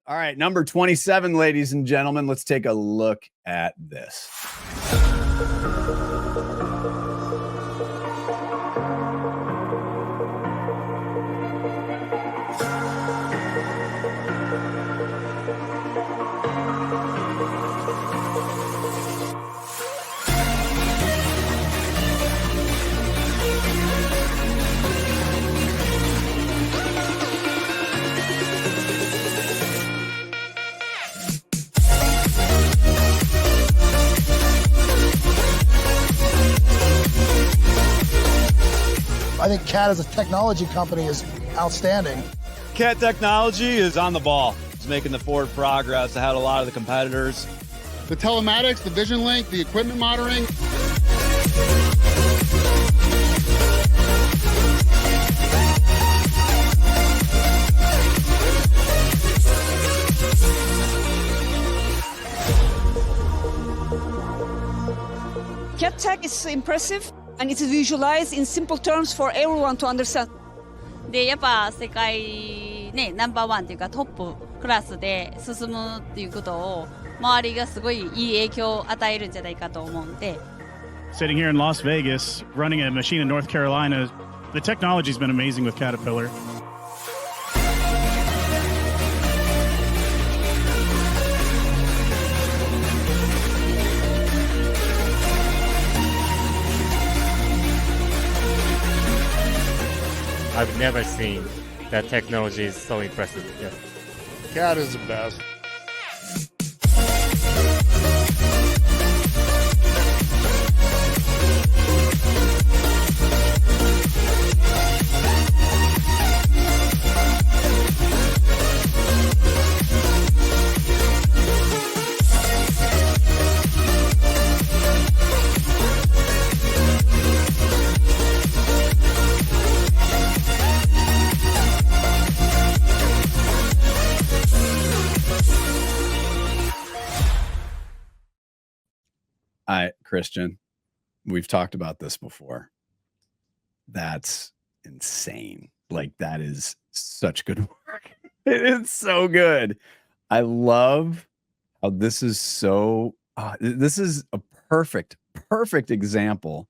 All right, number 27, ladies and gentlemen. Let's take a look at this. I think CAT as a technology company is outstanding. CAT technology is on the ball. It's making the forward progress ahead of a lot of the competitors. The telematics, the vision link, the equipment monitoring. CAT tech is impressive and it's visualized in simple terms for everyone to understand. でやっぱ世界ねナンバーワンというかトップクラスで進むっていうことを周りがすごいいい影響を与えるんじゃないかと思うんで。Sitting here in Las Vegas, running a machine in North Carolina, the technology's been amazing with Caterpillar. I've never seen that technology is so impressive. Yeah. CAT is the best. Christian, we've talked about this before. That's insane. Like, that is such good work. It is so good. I love how this is so, this is a perfect example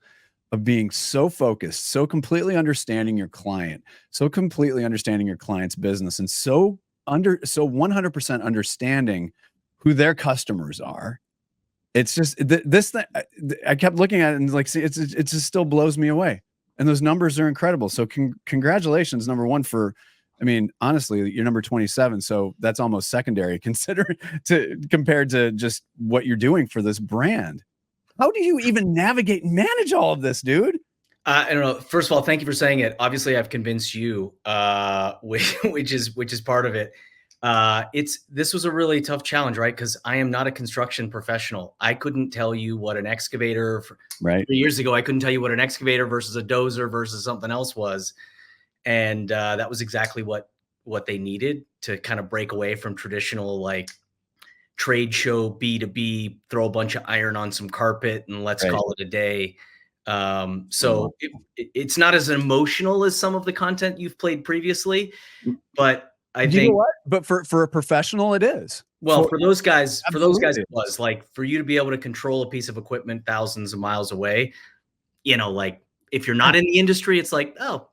of being so focused, so completely understanding your client, so completely understanding your client's business, and so 100% understanding who their customers are. It's just this thing. I kept looking at it and like, see, it just still blows me away. And those numbers are incredible. So congratulations, number one, for, I mean, honestly, you're number 27. So that's almost secondary compared to just what you're doing for this brand. How do you even navigate and manage all of this, dude? I don't know. First of all, thank you for saying it. Obviously, I've convinced you, which is part of it. This was a really tough challenge, right? Because I am not a construction professional. I couldn't tell you what an excavator, right? 3 years ago, I couldn't tell you what an excavator versus a dozer versus something else was. And that was exactly what they needed to kind of break away from traditional, like, trade show B2B, throw a bunch of iron on some carpet and let's call it a day. So it's not as emotional as some of the content you've played previously, but I think, you know what? But for a professional, it is. Well, for those guys, it was like, for you to be able to control a piece of equipment thousands of miles away, like, if you're not in the industry, it's like, oh,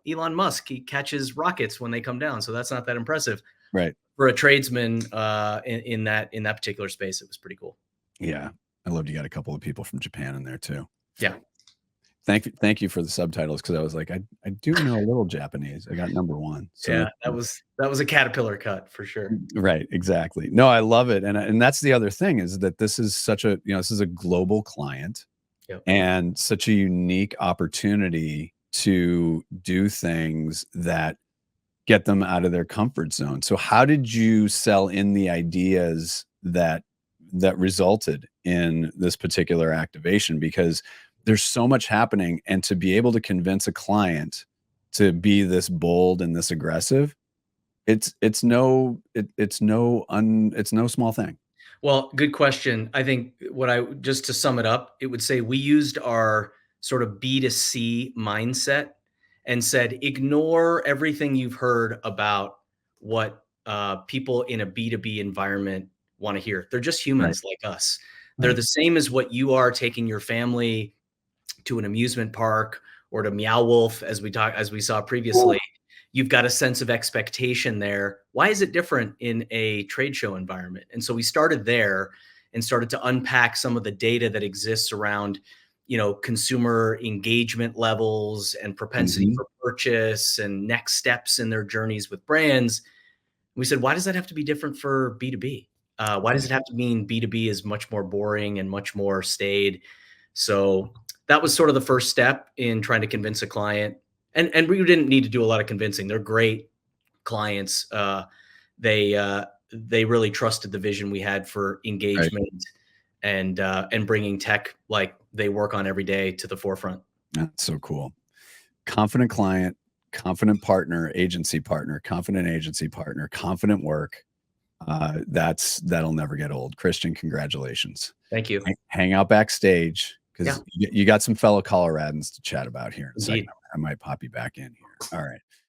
Elon Musk, he catches rockets when they come down. So that's not that impressive. Right. For a tradesman in that particular space, it was pretty cool. Yeah. I loved you got a couple of people from Japan in there too. Yeah. Thank you for the subtitles, because I was like, I do know a little Japanese. I got number one. So yeah, that was a Caterpillar cut for sure. Right, exactly. No, I love it, and that's the other thing, is that this is such a this is a global client, and such a unique opportunity to do things that get them out of their comfort zone. So how did you sell in the ideas that resulted in this particular activation? Because there's so much happening, and to be able to convince a client to be this bold and this aggressive, it's no small thing. Well, good question. I think just to sum it up, it would say we used our sort of B2C mindset and said, ignore everything you've heard about what people in a B2B environment want to hear. They're just humans like us. They're the same as what you are, taking your family to an amusement park or to Meow Wolf, as we saw previously. You've got a sense of expectation there. Why is it different in a trade show environment? And so we started there and started to unpack some of the data that exists around, consumer engagement levels and propensity for purchase and next steps in their journeys with brands. We said, why does that have to be different for B2B? Why does it have to mean B2B is much more boring and much more staid? So that was sort of the first step in trying to convince a client. And we didn't need to do a lot of convincing. They're great clients. They really trusted the vision we had for engagement and bringing tech like they work on every day to the forefront. That's so cool. Confident client, confident partner, agency partner, confident agency partner, confident work. That'll never get old. Christian, congratulations. Thank you. Hang out backstage because you got some fellow Coloradans to chat about here in a second. I might pop you back in here. All right.